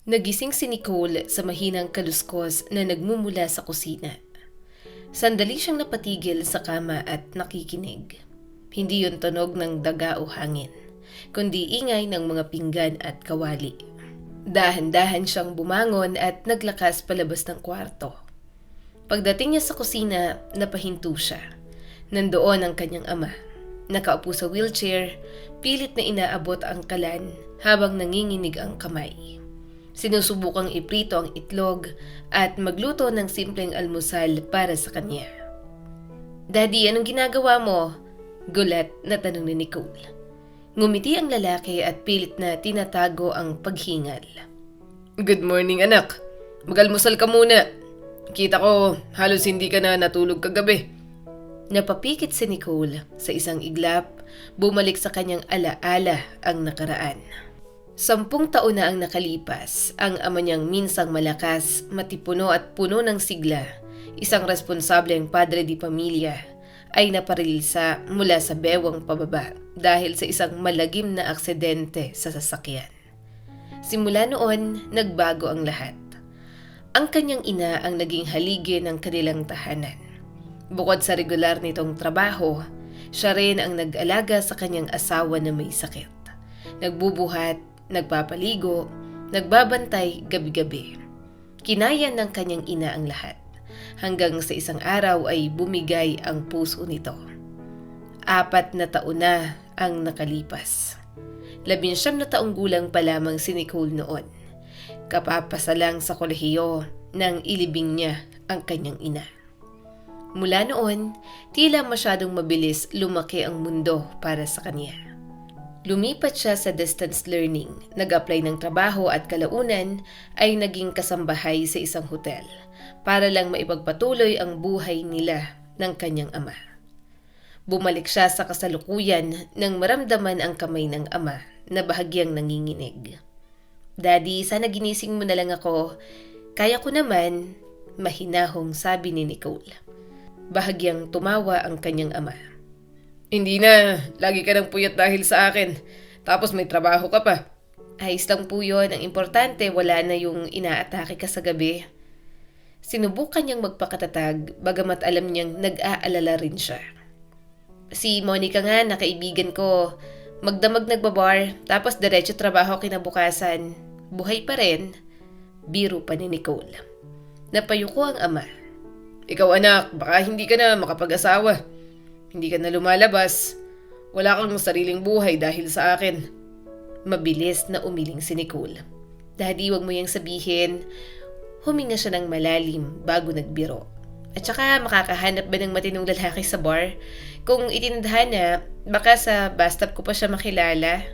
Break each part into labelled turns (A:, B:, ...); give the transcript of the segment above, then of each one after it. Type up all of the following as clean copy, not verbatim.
A: Nagising si Nicole sa mahinang kaluskos na nagmumula sa kusina. Sandali siyang napatigil sa kama at nakikinig. Hindi yun tunog ng daga o hangin, kundi ingay ng mga pinggan at kawali. Dahan-dahan siyang bumangon at naglakas palabas ng kwarto. Pagdating niya sa kusina, napahinto siya. Nandoon ang kanyang ama. Nakaupo sa wheelchair, pilit na inaabot ang kalan habang nanginginig ang kamay. Sinusubukang iprito ang itlog at magluto ng simpleng almusal para sa kanya. "Daddy, anong ginagawa mo?" Gulat na tanong ni Nicole. Ngumiti ang lalaki at pilit na tinatago ang paghingal. "Good morning, anak. Mag-almusal ka muna. Kita ko halos hindi ka na natulog kagabi." Napapikit si Nicole. Sa isang iglap, bumalik sa kanyang alaala ang nakaraan. 10 taon na ang nakalipas, ang ama niyang minsang malakas, matipuno at puno ng sigla, isang responsableng padre di pamilya, ay naparilisa mula sa bewang pababa dahil sa isang malagim na aksidente sa sasakyan. Simula noon, nagbago ang lahat. Ang kanyang ina ang naging haligi ng kanilang tahanan. Bukod sa regular nitong trabaho, siya rin ang nag-alaga sa kanyang asawa na may sakit. Nagbubuhat, nagpapaligo, nagbabantay gabi-gabi. Kinaya ng kanyang ina ang lahat, hanggang sa isang araw ay bumigay ang puso nito. 4 na taon na ang nakalipas. 19 na taong gulang pa lamang si Nicole noon. Kapapasalang sa kolehiyo nang ilibing niya ang kanyang ina. Mula noon, tila masyadong mabilis lumaki ang mundo para sa kanya. Lumipat siya sa distance learning, nag-apply ng trabaho at kalaunan ay naging kasambahay sa isang hotel para lang maipagpatuloy ang buhay nila ng kanyang ama. Bumalik siya sa kasalukuyan nang maramdaman ang kamay ng ama na bahagyang nanginginig. "Daddy, sana ginising mo na lang ako. Kaya ko naman," mahinahong sabi ni Nicole. Bahagyang tumawa ang kanyang ama. "Hindi na, lagi ka ng puyat dahil sa akin. Tapos may trabaho ka pa." "Ayos lang po yun. Ang importante, wala na yung inaatake ka sa gabi." Sinubukan niyang magpakatatag, bagamat alam niyang nag-aalala rin siya. "Si Monica nga, na kaibigan ko, magdamag nagbabar, tapos diretso trabaho kinabukasan. Buhay pa rin." Biro pa ni Nicole. Napayuko ang ama. "Ikaw anak, baka hindi ka na makapag-asawa. Hindi ka na lumalabas. Wala kang sariling buhay dahil sa akin." Mabilis na umiling si Nicole. "Daddy, wag mo yang sabihin." Huminga siya ng malalim bago nagbiro. "At saka makakahanap ba ng matinong lalaki sa bar? Kung itinadhana, baka sa bastap ko pa siya makilala."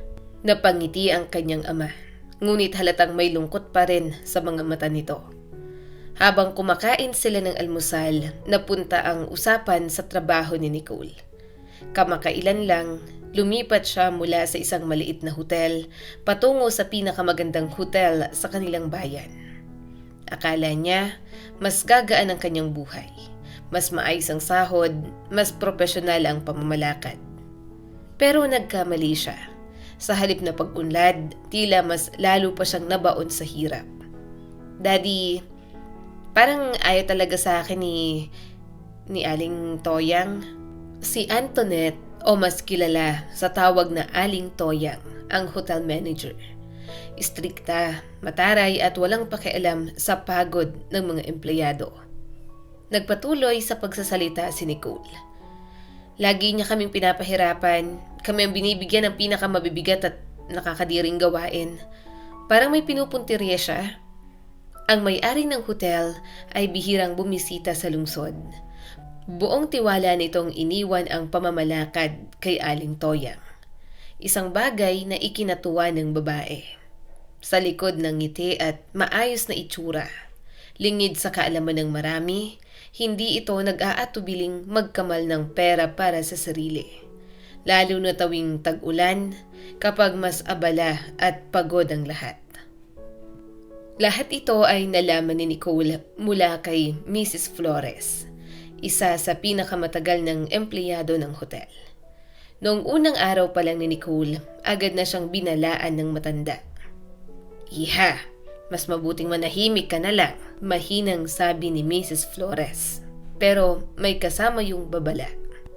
A: Napangiti ang kanyang ama. Ngunit halatang may lungkot pa rin sa mga mata nito. Habang kumakain sila ng almusal, napunta ang usapan sa trabaho ni Nicole. Kamakailan lang, lumipat siya mula sa isang maliit na hotel patungo sa pinakamagandang hotel sa kanilang bayan. Akala niya, mas gagaan ang kanyang buhay. Mas maayos ang sahod, mas propesyonal ang pamamalakad. Pero nagkamali siya. Sa halip na pag-unlad, tila mas lalo pa siyang nabaon sa hirap. "Daddy, parang ayaw talaga sa akin ni Aling Toyang." Si Antoinette, o mas kilala sa tawag na Aling Toyang, ang hotel manager. Istrikta, mataray at walang pakialam sa pagod ng mga empleyado. Nagpatuloy sa pagsasalita si Nicole. "Lagi niya kaming pinapahirapan. Kami ang binibigyan ng pinakamabibigat at nakakadiring gawain. Parang may pinupuntirya siya." Ang may-ari ng hotel ay bihirang bumisita sa lungsod. Buong tiwala nitong iniwan ang pamamalakad kay Aling Toyang. Isang bagay na ikinatuwa ng babae. Sa likod ng ngiti at maayos na itsura, lingid sa kaalaman ng marami, hindi ito nag-aatubiling magkamal ng pera para sa sarili. Lalo na tuwing tag-ulan, kapag mas abala at pagod ang lahat. Lahat ito ay nalaman ni Nicole mula kay Mrs. Flores, isa sa pinakamatagal ng empleyado ng hotel. Noong unang araw pa lang ni Nicole, agad na siyang binalaan ng matanda. "Iha, Mas mabuting manahimik ka na lang, mahinang sabi ni Mrs. Flores. Pero may kasama yung babala.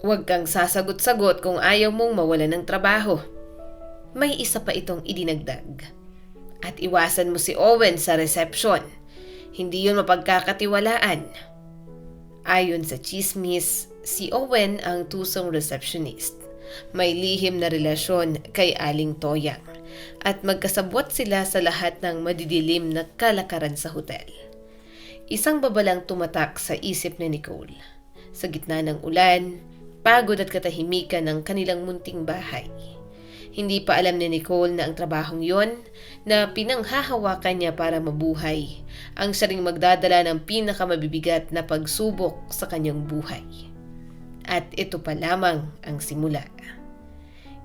A: Huwag kang sasagot-sagot kung ayaw mong mawala ng trabaho. May isa pa itong idinagdag. At iwasan mo si Owen sa reception. Hindi yun mapagkakatiwalaan. Ayon sa chismis, si Owen ang tusong receptionist. May lihim na relasyon kay Aling Toyang at magkasabwat sila sa lahat ng madidilim na kalakaran sa hotel. Isang babalang tumatak sa isip ni Nicole. Sa gitna ng ulan, pagod at katahimikan ng kanilang munting bahay. Hindi pa alam ni Nicole na ang trabahong yon na pinanghahawakan niya para mabuhay ang siya ring magdadala ng pinakamabibigat na pagsubok sa kanyang buhay. At ito pa lamang ang simula.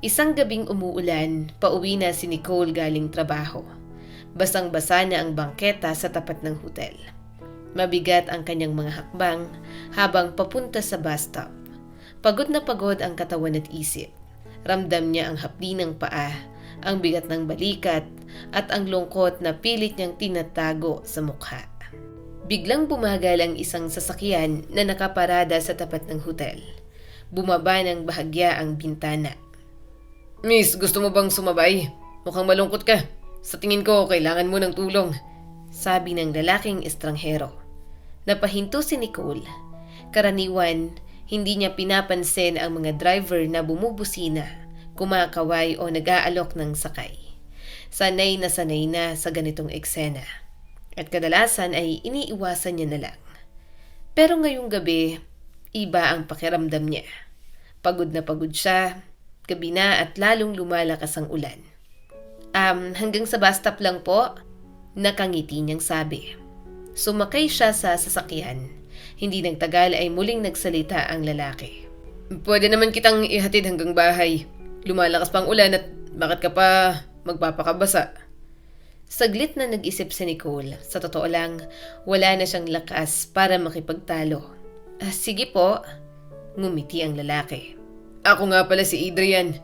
A: Isang gabing umuulan, pauwi na si Nicole galing trabaho. Basang-basa na ang bangketa sa tapat ng hotel. Mabigat ang kanyang mga hakbang habang papunta sa bus stop. Pagod na pagod ang katawan at isip. Ramdam niya ang hapdi ng paa, ang bigat ng balikat, at ang lungkot na pilit niyang tinatago sa mukha. Biglang bumagal ang isang sasakyan na nakaparada sa tapat ng hotel. Bumaba ng bahagya ang bintana. "Miss, gusto mo bang sumabay? Mukhang malungkot ka. Sa tingin ko, kailangan mo ng tulong," sabi ng lalaking estranghero. Napahinto si Nicole. Karaniwan, hindi niya pinapansin ang mga driver na bumubusina, kumakaway o nag-aalok ng sakay. Sanay na sa ganitong eksena. At kadalasan ay iniiwasan niya na lang. Pero ngayong gabi, iba ang pakiramdam niya. Pagod na pagod siya, gabi na at lalong lumalakas ang ulan. Hanggang sa bus stop lang po," nakangiti niyang sabi. Sumakay siya sa sasakyan. Hindi nagtagal ay muling nagsalita ang lalaki. "Pwede naman kitang ihatid hanggang bahay. Lumalakas pang ulan at bakit ka pa magpapakabasa?" Saglit na nag-isip si Nicole. Sa totoo lang, wala na siyang lakas para makipagtalo. "Sige po," ngumiti ang lalaki. "Ako nga pala si Adrian."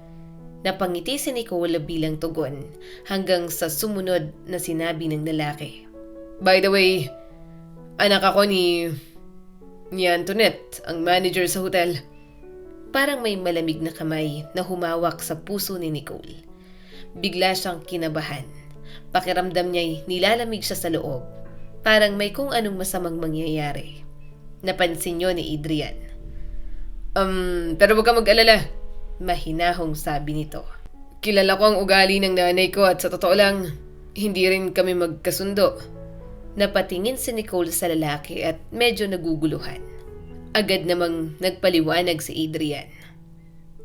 A: Napangiti si Nicole bilang tugon hanggang sa sumunod na sinabi ng lalaki. "By the way, anak ako ni Antoinette, ang manager sa hotel." Parang may malamig na kamay na humawak sa puso ni Nicole. Bigla siyang kinabahan. Pakiramdam niya'y nilalamig siya sa loob. Parang may kung anong masamang mangyayari. Napansin niyo ni Adrian. Pero huwag ka mag-alala," mahinahong sabi nito. "Kilala ko ang ugali ng nanay ko at sa totoo lang, hindi rin kami magkasundo." Napatingin si Nicole sa lalaki at medyo naguguluhan. Agad namang nagpaliwanag si Adrian.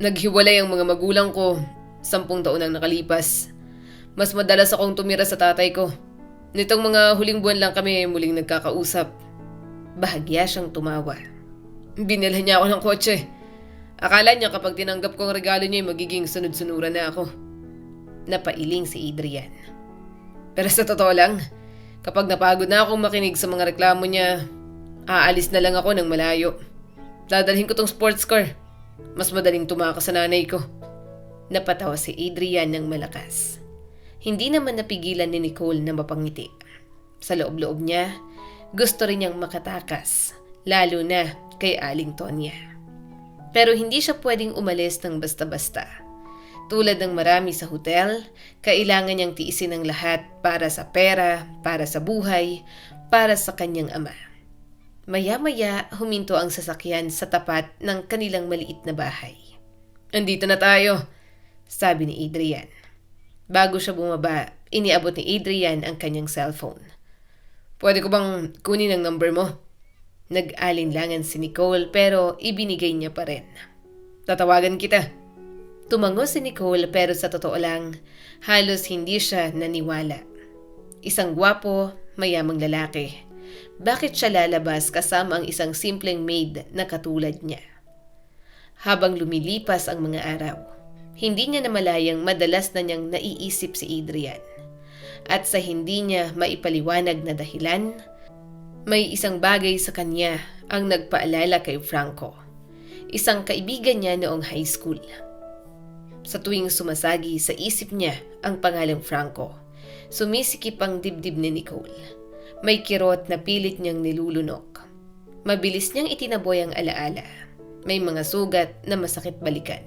A: "Naghiwalay ang mga magulang ko 10 taon ang nakalipas. Mas madalas akong tumira sa tatay ko. Nitong mga huling buwan lang kami muling nagkakausap." Bahagya siyang tumawa. "Binilhan niya ako ng kotse. Akala niya kapag tinanggap ko ang regalo niya magiging sunod-sunuran na ako." Napailing si Adrian. "Pero sa totoo lang, kapag napagod na akong makinig sa mga reklamo niya, aalis na lang ako ng malayo. Dadalhin ko tong sports car. Mas madaling tumakas sa nanay ko." Napatawa si Adrian ng malakas. Hindi naman napigilan ni Nicole na mapangiti. Sa loob-loob niya, gusto rin niyang makatakas, lalo na kay Aling Tonya. Pero hindi siya pwedeng umalis ng basta-basta. Tulad ng marami sa hotel, kailangan niyang tiisin ang lahat para sa pera, para sa buhay, para sa kanyang ama. Maya-maya, huminto ang sasakyan sa tapat ng kanilang maliit na bahay. "Andito na tayo," sabi ni Adrian. Bago siya bumaba, iniabot ni Adrian ang kanyang cellphone. "Pwede ko bang kunin ang number mo?" Nag-alinlangan si Nicole pero ibinigay niya pa rin. "Tatawagan kita." Tumango si Nicole pero sa totoo lang, halos hindi siya naniwala. Isang gwapo, mayamang lalaki. Bakit siya lalabas kasama ang isang simpleng maid na katulad niya? Habang lumilipas ang mga araw, hindi niya namalayang madalas na niyang naiisip si Adrian. At sa hindi niya maipaliwanag na dahilan, may isang bagay sa kanya ang nagpaalala kay Franco. Isang kaibigan niya noong high school. Sa tuwing sumasagi sa isip niya ang pangalang Franco, Sumisikip ang dibdib ni Nicole. May kirot na pilit niyang nilulunok. Mabilis niyang itinaboy ang alaala. May mga sugat na masakit balikan.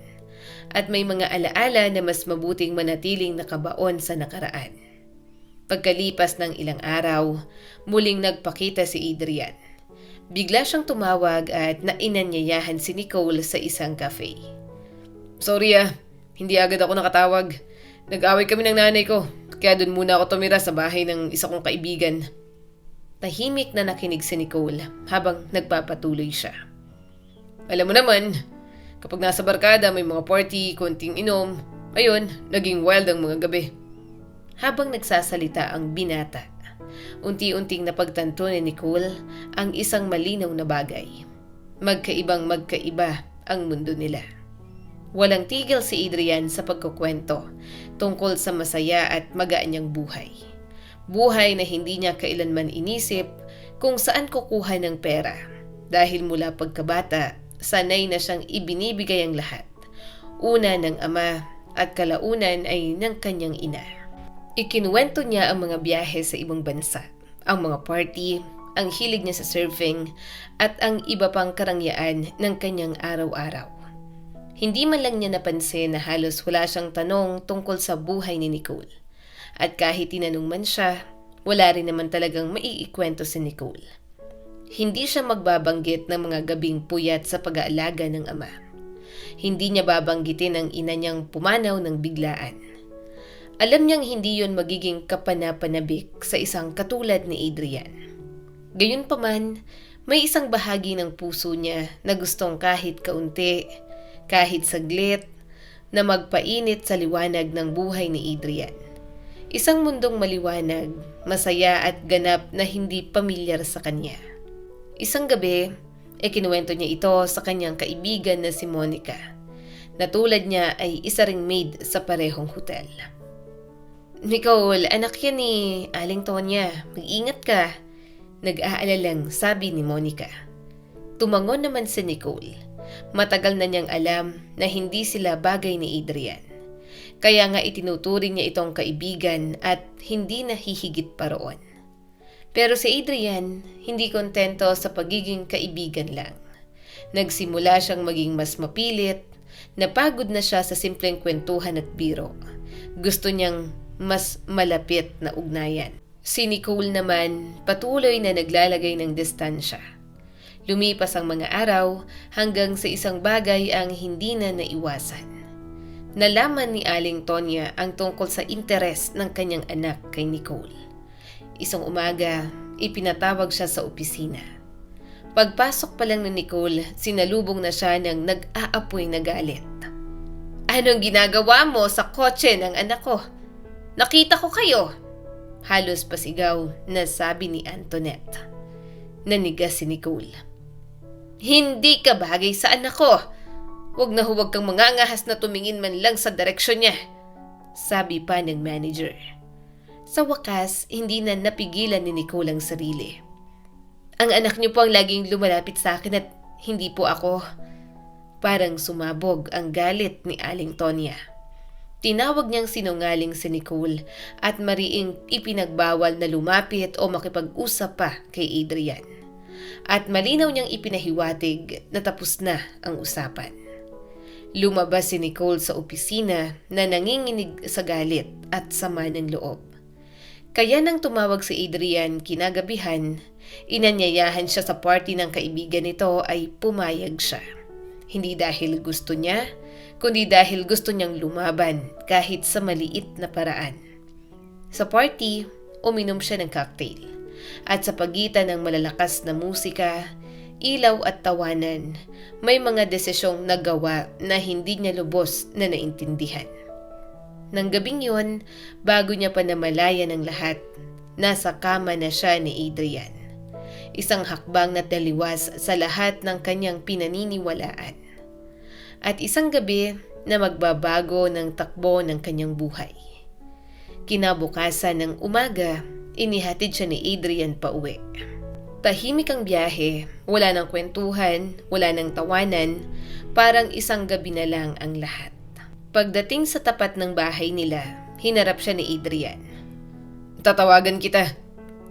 A: At may mga alaala na mas mabuting manatiling nakabaon sa nakaraan. Pagkalipas ng ilang araw, muling nagpakita si Adrian. Bigla siyang tumawag at nainanyayahan si Nicole sa isang cafe. Sorry hindi agad ako nakatawag. Nag-away kami ng nanay ko, kaya doon muna ako tumira sa bahay ng isa kong kaibigan. Tahimik na nakinig si Nicole habang nagpapatuloy siya. Alam mo naman, kapag nasa barkada may mga party, konting inom, ayun, naging wild ang mga gabi. Habang nagsasalita ang binata, unti-unting napagtanto ni Nicole ang isang malinaw na bagay. Magkaiba ang mundo nila. Walang tigil si Adrian sa pagkukwento tungkol sa masaya at magaan niyang buhay. Buhay na hindi niya kailanman inisip kung saan kukuha ng pera dahil mula pagkabata, sanay na siyang ibinibigay ang lahat. Una ng ama at kalaunan ay ng kanyang ina. Ikinuwento niya ang mga biyahe sa ibang bansa, ang mga party, ang hilig niya sa surfing at ang iba pang karangyaan ng kanyang araw-araw. Hindi man lang niya napansin na halos wala siyang tanong tungkol sa buhay ni Nicole. At kahit tinanong man siya, wala rin naman talagang maiikwento si Nicole. Hindi siya magbabanggit ng mga gabing puyat sa pag-aalaga ng ama. Hindi niya babanggitin ang ina niyang pumanaw ng biglaan. Alam niyang hindi yon magiging kapanapanabik sa isang katulad ni Adrian. Gayunpaman, may isang bahagi ng puso niya na gustong kahit kaunti, kahit saglit, na magpainit sa liwanag ng buhay ni Adrian. Isang mundong maliwanag, masaya at ganap na hindi pamilyar sa kanya. Isang gabi, kinuwento niya ito sa kanyang kaibigan na si Monica, na tulad niya ay isa ring maid sa parehong hotel. Nicole, anak yan ni Aling Tonya. Mag-ingat ka. Nag-aalalang sabi ni Monica. Tumangon naman si Nicole. Matagal na niyang alam na hindi sila bagay ni Adrian. Kaya nga itinuturing niya itong kaibigan at hindi nahihigit pa roon. Pero si Adrian, hindi kontento sa pagiging kaibigan lang. Nagsimula siyang maging mas mapilit, napagod na siya sa simpleng kwentuhan at biro. Gusto niyang mas malapit na ugnayan. Si Nicole naman patuloy na naglalagay ng distansya. Lumipas ang mga araw hanggang sa isang bagay ang hindi na naiwasan. Nalaman ni Aling Tonya ang tungkol sa interes ng kanyang anak kay Nicole. Isang umaga, ipinatawag siya sa opisina. Pagpasok pa lang ni Nicole, sinalubong na siya ng nag-aapoy na galit. Anong ginagawa mo sa kotse ng anak ko? Nakita ko kayo! Halos pasigaw na sabi ni Antoinette. Nanigas si Nicole. Hindi ka bagay sa anak ko. Huwag na huwag kang mangangahas na tumingin man lang sa direksyon niya, sabi pa ng manager. Sa wakas, hindi na napigilan ni Nicole ang sarili. Ang anak niyo po ang laging lumalapit sa akin at hindi po ako. Parang sumabog ang galit ni Aling Tonya. Tinawag niyang sinungaling si Nicole at mariing ipinagbawal na lumapit o makipag-usap pa kay Adrian. At malinaw niyang ipinahiwatig na tapos na ang usapan. Lumabas si Nicole sa opisina na nanginginig sa galit at sama ng loob. Kaya nang tumawag si Adrian kinagabihan, inanyayahan siya sa party ng kaibigan nito ay pumayag siya. Hindi dahil gusto niya, kundi dahil gusto niyang lumaban kahit sa maliit na paraan. Sa party, uminom siya ng cocktail. At sa pagitan ng malalakas na musika, ilaw at tawanan, may mga desisyong nagawa na hindi niya lubos na naintindihan. Nang gabing yun, bago niya pa namalayan ng lahat, nasa kama na siya ni Adrian. Isang hakbang na taliwas sa lahat ng kanyang pinaniniwalaan. At isang gabi na magbabago ng takbo ng kanyang buhay. Kinabukasan ng umaga, inihatid siya ni Adrian pa uwi. Tahimik ang biyahe, wala ng kwentuhan, wala ng tawanan, parang isang gabi na lang ang lahat. Pagdating sa tapat ng bahay nila, hinarap siya ni Adrian. Tatawagan kita.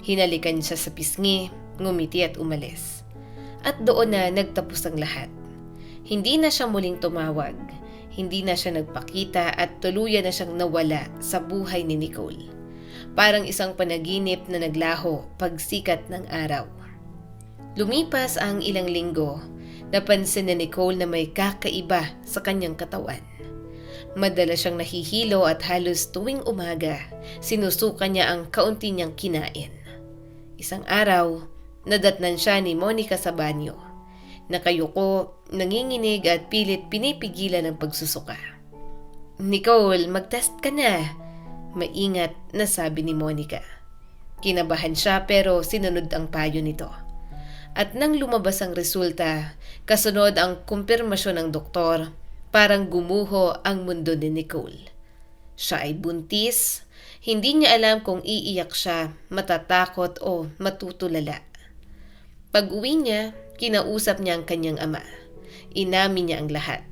A: Hinalikan siya sa pisngi, ngumiti at umalis. At doon na nagtapos ang lahat. Hindi na siya muling tumawag. Hindi na siya nagpakita at tuluyan na siyang nawala sa buhay ni Nicole. Parang isang panaginip na naglaho pagsikat ng araw. Lumipas ang ilang linggo, napansin ni Nicole na may kakaiba sa kanyang katawan. Madalas siyang nahihilo at halos tuwing umaga, sinusuka niya ang kaunti niyang kinain. Isang araw, nadatnan siya ni Monica sa banyo. Nakayuko, nanginginig at pilit pinipigilan ang pagsusuka. "Nicole, mag-test ka na," maingat na sabi ni Monica. Kinabahan siya pero sinunod ang payo nito. At nang lumabas ang resulta, kasunod ang kumpirmasyon ng doktor, parang gumuho ang mundo ni Nicole. Siya ay buntis, hindi niya alam kung iiyak siya, matatakot o matutulala. Pag-uwi niya, kinausap niya ang kanyang ama. Inamin niya ang lahat.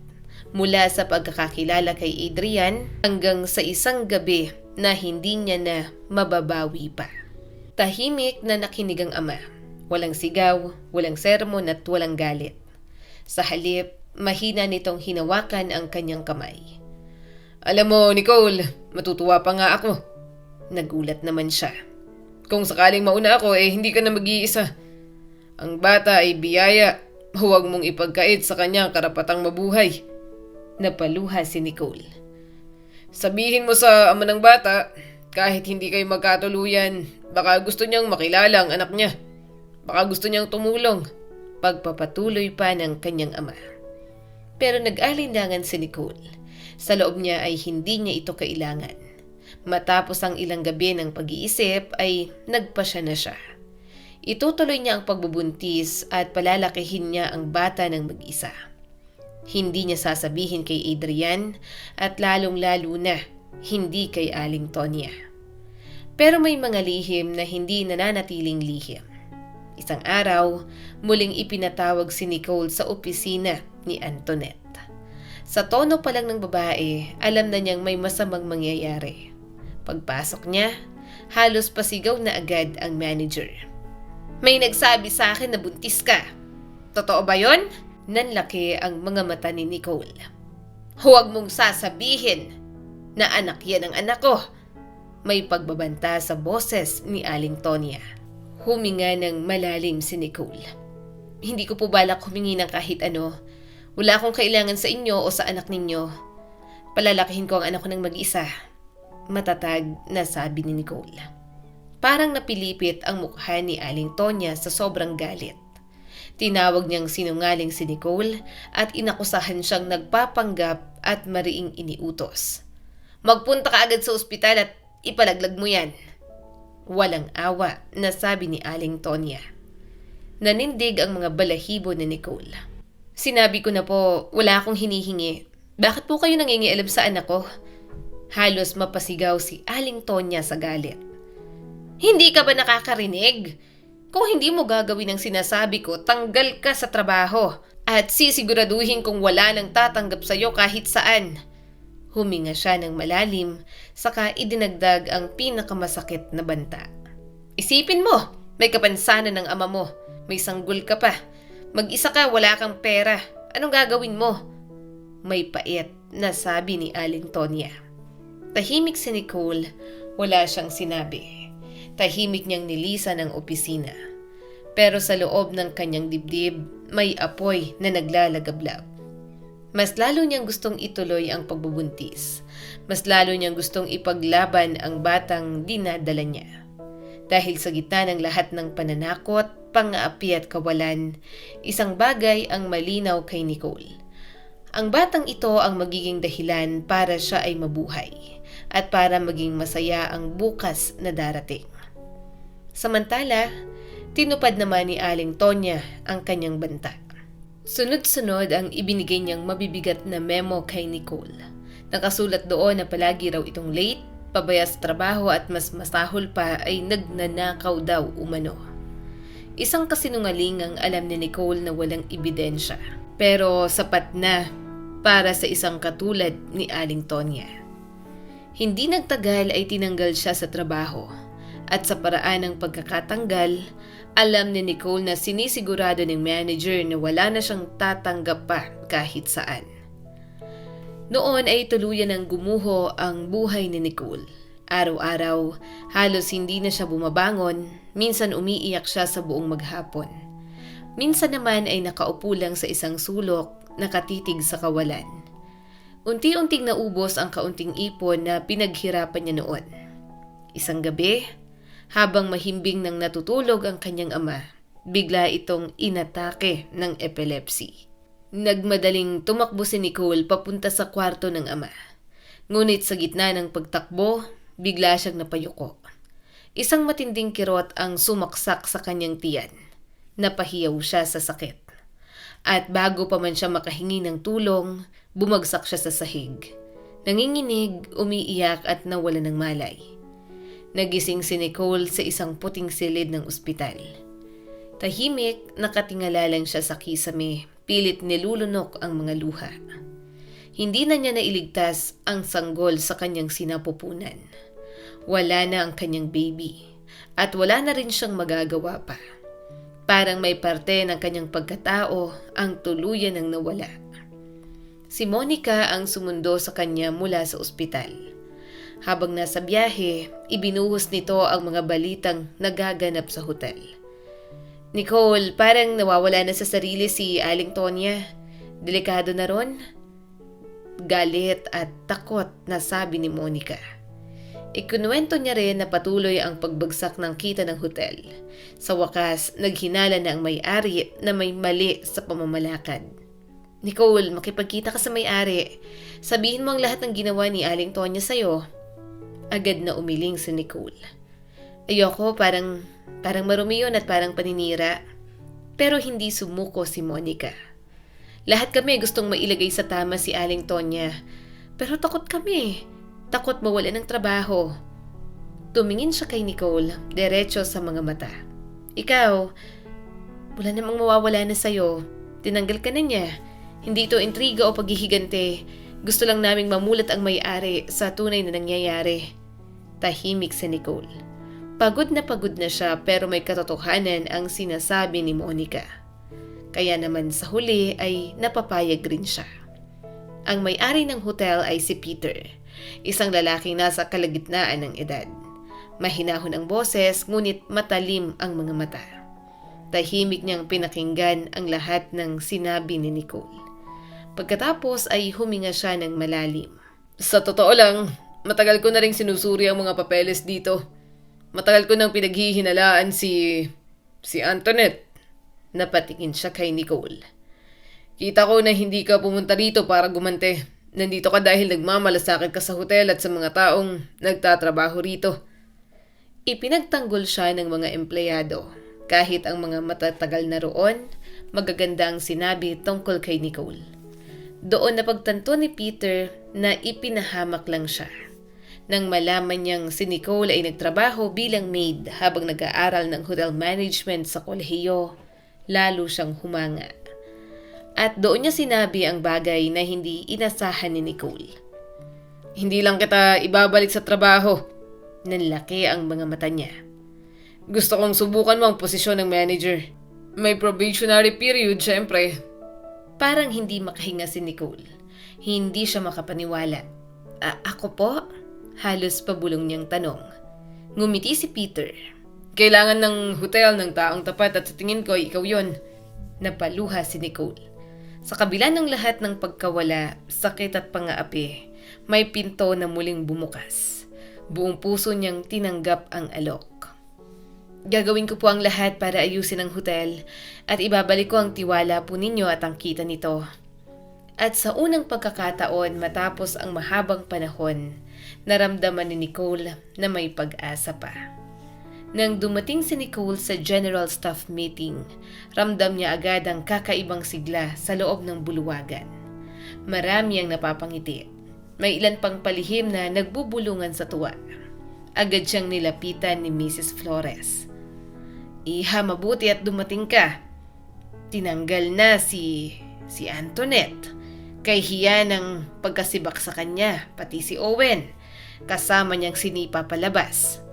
A: Mula sa pagkakakilala kay Adrian hanggang sa isang gabi na hindi niya na mababawi pa. Tahimik na nakinig ang ama. Walang sigaw, walang sermon at walang galit. Sa halip, mahina nitong hinawakan ang kanyang kamay. "Alam mo, Nicole, matutuwa pa nga ako." Nagulat naman siya. "Kung sakaling mauna ako, hindi ka na mag-iisa. Ang bata ay biyaya. Huwag mong ipagkait sa kanya karapatang mabuhay." Napaluha si Nicole. "Sabihin mo sa ama ng bata, kahit hindi kayo magkatuluyan, baka gusto niyang makilala ang anak niya. Baka gusto niyang tumulong." Pagpapatuloy pa ng kanyang ama. Pero nag-alinlangan si Nicole. Sa loob niya ay hindi niya ito kailangan. Matapos ang ilang gabi ng pag-iisip ay nagpasya na siya. Itutuloy niya ang pagbubuntis at palalakihin niya ang bata ng mag-isa. Hindi niya sasabihin kay Adrian at lalong-lalo na hindi kay Aling Tonya. Pero may mga lihim na hindi nananatiling lihim. Isang araw, muling ipinatawag si Nicole sa opisina ni Antoinette. Sa tono pa lang ng babae, alam na niyang may masamang mangyayari. Pagpasok niya, halos pasigaw na agad ang manager. "May nagsabi sa akin na buntis ka. Totoo ba yon?" Nanlaki ang mga mata ni Nicole. "Huwag mong sasabihin na anak yan ang anak ko." May pagbabanta sa boses ni Aling Tonya. Huminga ng malalim si Nicole. "Hindi ko po balak humingi ng kahit ano. Wala akong kailangan sa inyo o sa anak ninyo. Palalakihin ko ang anak ko ng mag-isa." Matatag na sabi ni Nicole. Parang napilipit ang mukha ni Aling Tonya sa sobrang galit. Tinawag niyang sinungaling si Nicole at inakusahan siyang nagpapanggap at mariing iniutos. "Magpunta ka agad sa ospital at ipalaglag mo yan." Walang awa na sabi ni Aling Tonya. Nanindig ang mga balahibo ni Nicole. "Sinabi ko na po, wala akong hinihingi. Bakit po kayo nangingialam sa anak ko?" Halos mapasigaw si Aling Tonya sa galit. "Hindi ka ba nakakarinig? Kung hindi mo gagawin ang sinasabi ko, tanggal ka sa trabaho at sisiguraduhin kung wala nang tatanggap sa'yo kahit saan." Huminga siya ng malalim, saka idinagdag ang pinakamasakit na banta. "Isipin mo, may kapansanan ng ama mo. May sanggol ka pa. Mag-isa ka, wala kang pera. Anong gagawin mo?" May pait na sabi ni Aling Tonya. Tahimik si Nicole, wala siyang sinabi. Tahimik niyang nilisan ang opisina. Pero sa loob ng kanyang dibdib, may apoy na naglalagablab. Mas lalo niyang gustong ituloy ang pagbubuntis. Mas lalo niyang gustong ipaglaban ang batang dinadala niya. Dahil sa gitna ng lahat ng pananakot, pang-aapi at kawalan, isang bagay ang malinaw kay Nicole. Ang batang ito ang magiging dahilan para siya ay mabuhay at para maging masaya ang bukas na darating. Samantala, tinupad naman ni Aling Tonya ang kanyang banta. Sunod-sunod ang ibinigay niyang mabibigat na memo kay Nicole. Nakasulat doon na palagi raw itong late, pabaya sa trabaho at mas masahol pa ay nagnanakaw daw umano. Isang kasinungaling ang alam ni Nicole na walang ebidensya. Pero sapat na para sa isang katulad ni Aling Tonya. Hindi nagtagal ay tinanggal siya sa trabaho At sa paraan ng pagkakatanggal, alam ni Nicole na sinisigurado ng manager na wala na siyang tatanggap pa kahit saan. Noon ay tuluyan ng gumuho ang buhay ni Nicole. Araw-araw, halos hindi na siya bumabangon, minsan umiiyak siya sa buong maghapon. Minsan naman ay nakaupo lang sa isang sulok, nakatitig sa kawalan. Unti-unting naubos ang kaunting ipon na pinaghirapan niya noon. Isang gabi, habang mahimbing nang natutulog ang kanyang ama, bigla itong inatake ng epilepsy. Nagmadaling tumakbo si Nicole papunta sa kwarto ng ama. Ngunit sa gitna ng pagtakbo, bigla siyang napayuko. Isang matinding kirot ang sumaksak sa kanyang tiyan. Napahiyaw siya sa sakit. At bago pa man siya makahingi ng tulong, bumagsak siya sa sahig. Nanginginig, umiiyak at nawala ng malay. Nagising si Nicole sa isang puting silid ng ospital. Tahimik, nakatingala lang siya sa kisame, pilit nilulunok ang mga luha. Hindi na niya nailigtas ang sanggol sa kanyang sinapupunan. Wala na ang kanyang baby, at wala na rin siyang magagawa pa. Parang may parte ng kanyang pagkatao ang tuluyan ng nawala. Si Monica ang sumundo sa kanya mula sa ospital. Habang nasa biyahe, ibinuhos nito ang mga balitang nagaganap sa hotel. Nicole, parang nawawala na sa sarili si Aling Tonya. Delikado na ron? Galit at takot na sabi ni Monica. Ikinuwento niya rin na patuloy ang pagbagsak ng kita ng hotel. Sa wakas, naghinala na ang may-ari na may mali sa pamamalakad. Nicole, makipagkita ka sa may-ari. Sabihin mo ang lahat ng ginawa ni Aling Tonya sa'yo. Agad na umiling si Nicole. Ayoko, parang marumi yun at parang paninira. Pero hindi sumuko si Monica. Lahat kami gustong mailagay sa tama si Aling Tonya. Pero takot kami. Takot mawala ng trabaho. Tumingin siya kay Nicole, diretso sa mga mata. Ikaw, wala namang mawawala na sa'yo. Tinanggal ka na niya. Hindi ito intriga o paghihigante. Gusto lang naming mamulat ang may-ari sa tunay na nangyayari. Tahimik si Nicole. Pagod na siya pero may katotohanan ang sinasabi ni Monica. Kaya naman sa huli ay napapayag rin siya. Ang may-ari ng hotel ay si Peter, isang lalaking nasa kalagitnaan ng edad. Mahinahon ang boses ngunit matalim ang mga mata. Tahimik niyang pinakinggan ang lahat ng sinabi ni Nicole. Pagkatapos ay huminga siya ng malalim. Sa totoo lang, matagal ko na ring sinusuri ang mga papeles dito. Matagal ko nang pinaghihinalaan si Antoinette. Napatingin siya kay Nicole. Kita ko na hindi ka pumunta rito para gumante. Nandito ka dahil nagmamalasakit ka sa hotel at sa mga taong nagtatrabaho rito. Ipinagtanggol siya ng mga empleyado. Kahit ang mga matatagal na roon, magaganda ang sinabi tungkol kay Nicole. Doon napagtanto ni Peter na ipinahamak lang siya. Nang malaman niyang si Nicole ay nagtrabaho bilang maid habang nag-aaral ng hotel management sa kolehiyo, lalo siyang humanga. At doon niya sinabi ang bagay na hindi inasahan ni Nicole. Hindi lang kita ibabalik sa trabaho. Nanlaki ang mga mata niya. Gusto kong subukan mo ang posisyon ng manager. May probationary period, syempre. Parang hindi makahinga si Nicole. Hindi siya makapaniwala. Ako po? Halos pabulong niyang tanong. Ngumiti si Peter. Kailangan ng hotel ng taong tapat at sa tingin ko ikaw yon. Napaluha si Nicole. Sa kabila ng lahat ng pagkawala, sakit at pangaapi, may pinto na muling bumukas. Buong puso niyang tinanggap ang alok. Gagawin ko po ang lahat para ayusin ang hotel at ibabalik ko ang tiwala po ninyo at ang kita nito. At sa unang pagkakataon matapos ang mahabang panahon, naramdaman ni Nicole na may pag-asa pa. Nang dumating si Nicole sa General Staff Meeting, ramdam niya agad ang kakaibang sigla sa loob ng buluwagan. Marami ang napapangiti. May ilan pang palihim na nagbubulungan sa tuwa. Agad siyang nilapitan ni Mrs. Flores. Iha, mabuti at dumating ka. Tinanggal na si Antoinette. Kay hiya ng pagkasibak sa kanya, pati si Owen. Kasama niyang sinipa palabas.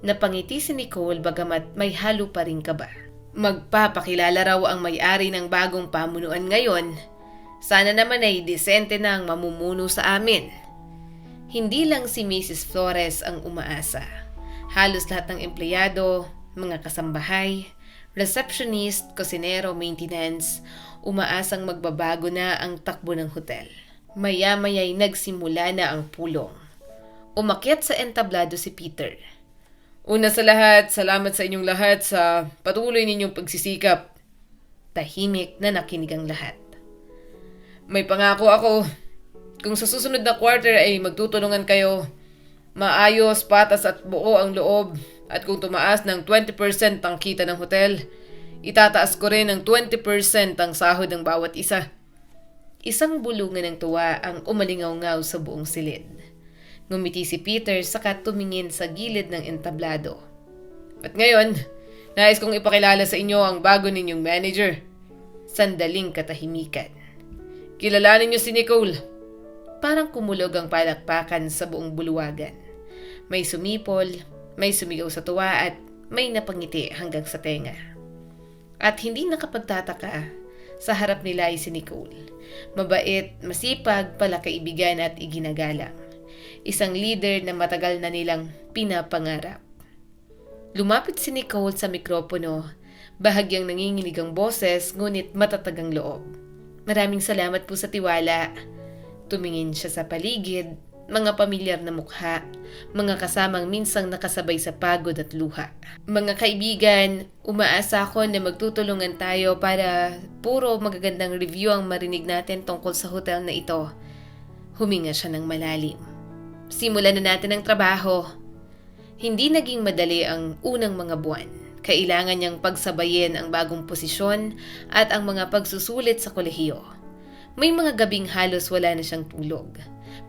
A: Napangiti si Nicole bagamat may halo pa rin kaba. Magpapakilala raw ang may-ari ng bagong pamunuan ngayon. Sana naman ay disente na ang mamumuno sa amin. Hindi lang si Mrs. Flores ang umaasa. Halos lahat ng empleyado, mga kasambahay, receptionist, kusinero, maintenance, umaasang magbabago na ang takbo ng hotel. Maya-maya'y nagsimula na ang pulong. Umakyat sa entablado si Peter. Una sa lahat, salamat sa inyong lahat sa patuloy ninyong pagsisikap. Tahimik na nakinig ang lahat. May pangako ako. Kung sa susunod na quarter ay magtutulungan kayo, maayos, patas at buo ang loob, at kung tumaas ng 20% ang kita ng hotel, itataas ko rin ng 20% ang sahod ng bawat isa. Isang bulungan ng tuwa ang umalingaw-ngaw sa buong silid. Ngumiti si Peter saka tumingin sa gilid ng entablado. At ngayon, nais kong ipakilala sa inyo ang bago ninyong manager. Sandaling katahimikan. Kilalanin niyo si Nicole. Parang kumulog ang palakpakan sa buong buluwagan. May sumipol, may sumigaw sa tuwa at may napangiti hanggang sa tenga. At hindi nakapagtataka, sa harap nila ay si Nicole. Mabait, masipag, palakaibigan at iginagalang. Isang leader na matagal na nilang pinapangarap. Lumapit si Nicole sa mikropono, bahagyang nanginginig ang boses ngunit matatag ang loob. Maraming salamat po sa tiwala. Tumingin siya sa paligid, mga pamilyar na mukha, mga kasamang minsang nakasabay sa pagod at luha. Mga kaibigan, umaasa ako na magtutulungan tayo para puro magagandang review ang marinig natin tungkol sa hotel na ito. Huminga siya ng malalim. Simulan na natin ang trabaho. Hindi naging madali ang unang mga buwan. Kailangan niyang pagsabayin ang bagong posisyon at ang mga pagsusulit sa kolehiyo. May mga gabing halos wala na siyang tulog.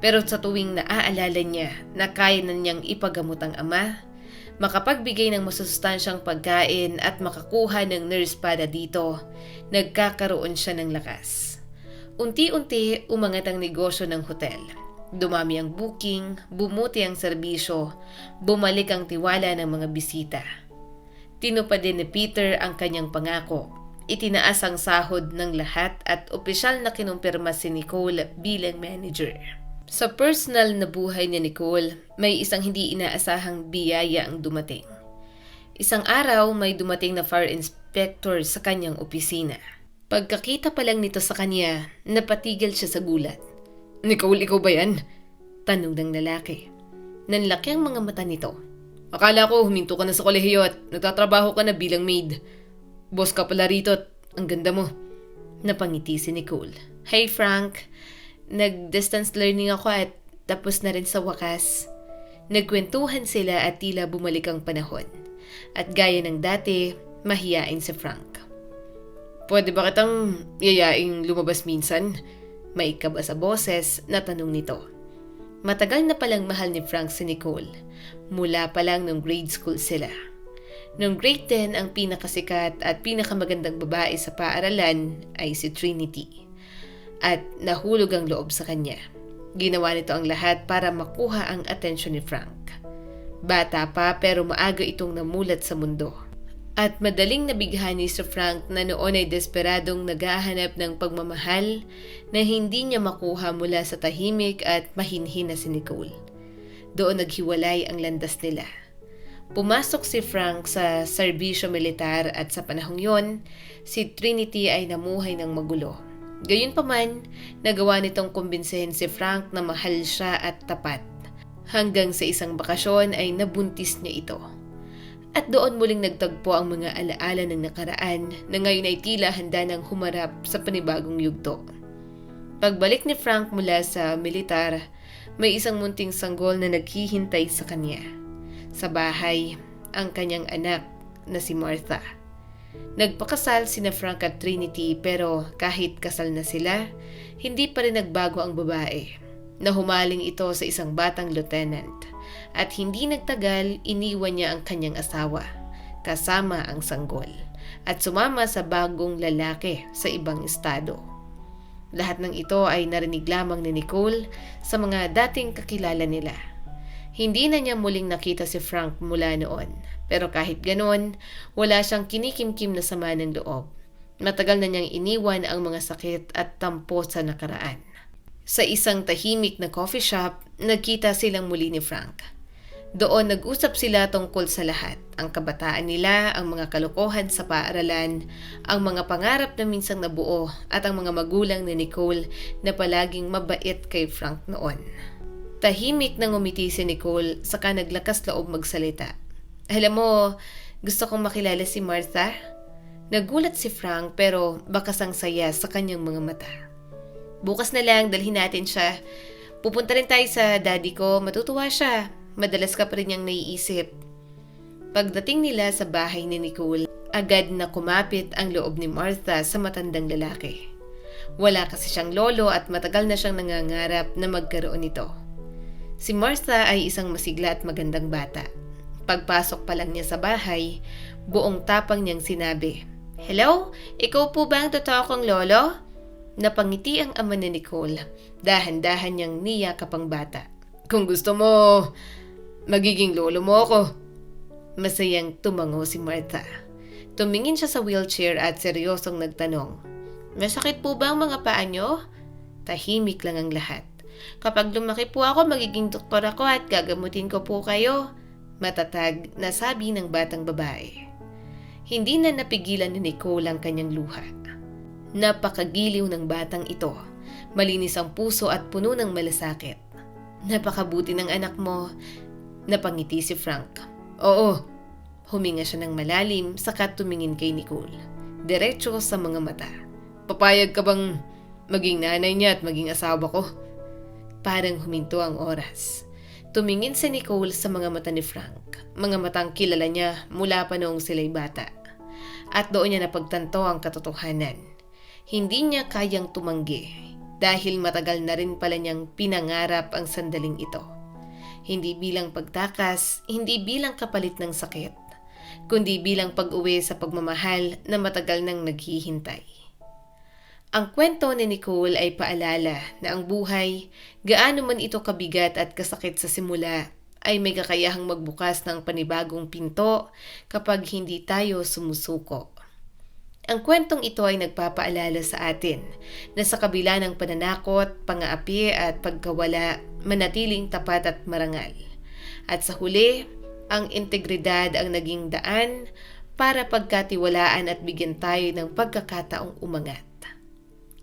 A: Pero sa tuwing naaalala niya na kaya na niyang ipagamot ang ama, makapagbigay ng masustansyang pagkain at makakuha ng nurse para dito, nagkakaroon siya ng lakas. Unti-unti umangat ang negosyo ng hotel. Dumami ang booking, bumuti ang serbisyo, bumalik ang tiwala ng mga bisita. Tinupad din ni Peter ang kanyang pangako. Itinaas ang sahod ng lahat at opisyal na kinumpirma si Nicole bilang manager. Sa personal na buhay ni Nicole, may isang hindi inaasahang biyaya ang dumating. Isang araw may dumating na fire inspector sa kanyang opisina. Pagkakita pa lang nito sa kanya, napatigil siya sa gulat. Nicole, ikaw ba yan? Tanong ng lalaki. Nanlaki ang mga mata nito. Akala ko huminto ka na sa kolehiyo at nagtatrabaho ka na bilang maid. Boss ka pala rito at ang ganda mo. Napangiti si Nicole. Hey Frank, nag-distance learning ako at tapos na rin sa wakas. Nagkwentuhan sila at tila bumalik ang panahon. At gaya ng dati, mahiyain si Frank. Pwede ba kitang yayaing lumabas minsan? May kaba sa boses na tanong nito. Matagal na palang mahal ni Frank si Nicole. Mula pa lang nung grade school sila. Nung grade 10, ang pinakasikat at pinakamagandang babae sa paaralan ay si Trinity. At nahulog ang loob sa kanya. Ginawa nito ang lahat para makuha ang atensyon ni Frank. Bata pa pero maaga itong namulat sa mundo. At madaling nabighani si Frank na noon ay desperadong naghahanap ng pagmamahal na hindi niya makuha mula sa tahimik at mahinhin na si Nicole. Doon naghiwalay ang landas nila. Pumasok si Frank sa serbisyo militar at sa panahong yon, si Trinity ay namuhay ng magulo. Gayunpaman, nagawa nitong kumbinsihin si Frank na mahal siya at tapat. Hanggang sa isang bakasyon ay nabuntis niya ito. At doon muling nagtagpo ang mga alaala ng nakaraan na ngayon ay tila handa ng humarap sa panibagong yugto. Pagbalik ni Frank mula sa militar, may isang munting sanggol na naghihintay sa kanya. Sa bahay, ang kanyang anak na si Martha. Nagpakasal sina Frank at Trinity pero kahit kasal na sila, hindi pa rin nagbago ang babae. Nahumaling ito sa isang batang lieutenant. At hindi nagtagal, iniwan niya ang kanyang asawa, kasama ang sanggol, at sumama sa bagong lalaki sa ibang estado. Lahat ng ito ay narinig lamang ni Nicole sa mga dating kakilala nila. Hindi na niya muling nakita si Frank mula noon. Pero kahit ganon, wala siyang kinikimkim na sama ng loob. Matagal na niyang iniwan ang mga sakit at tampo sa nakaraan. Sa isang tahimik na coffee shop, nagkita silang muli ni Frank. Doon nag-usap sila tungkol sa lahat. Ang kabataan nila, ang mga kalokohan sa paaralan, ang mga pangarap na minsang nabuo at ang mga magulang ni Nicole na palaging mabait kay Frank noon. Tahimik nang ngumiti si Nicole saka naglakas loob magsalita. Alam mo, gusto kong makilala si Martha. Nagulat si Frank pero bakas ang saya sa kanyang mga mata. Bukas na lang, dalhin natin siya. Pupunta rin tayo sa daddy ko, matutuwa siya. Madalas ka pa rin niyang naiisip. Pagdating nila sa bahay ni Nicole, agad na kumapit ang loob ni Martha sa matandang lalaki. Wala kasi siyang lolo at matagal na siyang nangangarap na magkaroon nito. Si Martha ay isang masigla at magandang bata. Pagpasok pa lang niya sa bahay, buong tapang niyang sinabi, "Hello, ikaw po ba ang totoo kong lolo?" Napangiti ang ama ni Nicole. Dahan-dahan niyang niyakap ang bata. "Kung gusto mo, magiging lolo mo ako." Masayang tumango si Martha. Tumingin siya sa wheelchair at seryosong nagtanong, "Masakit po ba ang mga paa niyo?" Tahimik lang ang lahat. "Kapag lumaki po ako, magiging doktor ako at gagamutin ko po kayo." Matatag na sabi ng batang babae. Hindi na napigilan ni Nicole ang kanyang luha. Napakagiliw ng batang ito. Malinis ang puso at puno ng malasakit. "Napakabuti ng anak mo." Napangiti si Frank. "Oo." Huminga siya ng malalim saka tumingin kay Nicole. Diretso sa mga mata. "Papayag ka bang maging nanay niya at maging asawa ko?" Parang huminto ang oras. Tumingin si Nicole sa mga mata ni Frank. Mga matang kilala niya mula pa noong sila'y bata. At doon niya napagtanto ang katotohanan. Hindi niya kayang tumanggi dahil matagal na rin pala niyang pinangarap ang sandaling ito. Hindi bilang pagtakas, hindi bilang kapalit ng sakit, kundi bilang pag-uwi sa pagmamahal na matagal nang naghihintay. Ang kwento ni Nicole ay paalala na ang buhay, gaano man ito kabigat at kasakit sa simula, ay may kakayahang magbukas ng panibagong pinto kapag hindi tayo sumusuko. Ang kwentong ito ay nagpapaalala sa atin na sa kabila ng pananakot, pang-aapi at pagkawala, manatiling tapat at marangal. At sa huli, ang integridad ang naging daan para pagkatiwalaan at bigyan tayo ng pagkakataong umangat.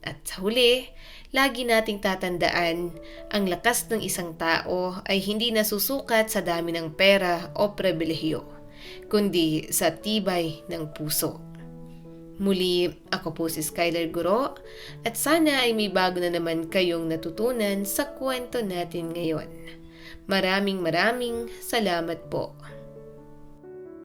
A: At sa huli, lagi nating tatandaan, ang lakas ng isang tao ay hindi nasusukat sa dami ng pera o pribilehiyo, kundi sa tibay ng puso. Muli, ako po si Skylar Guro at sana ay may bago na naman kayong natutunan sa kwento natin ngayon. Maraming salamat po.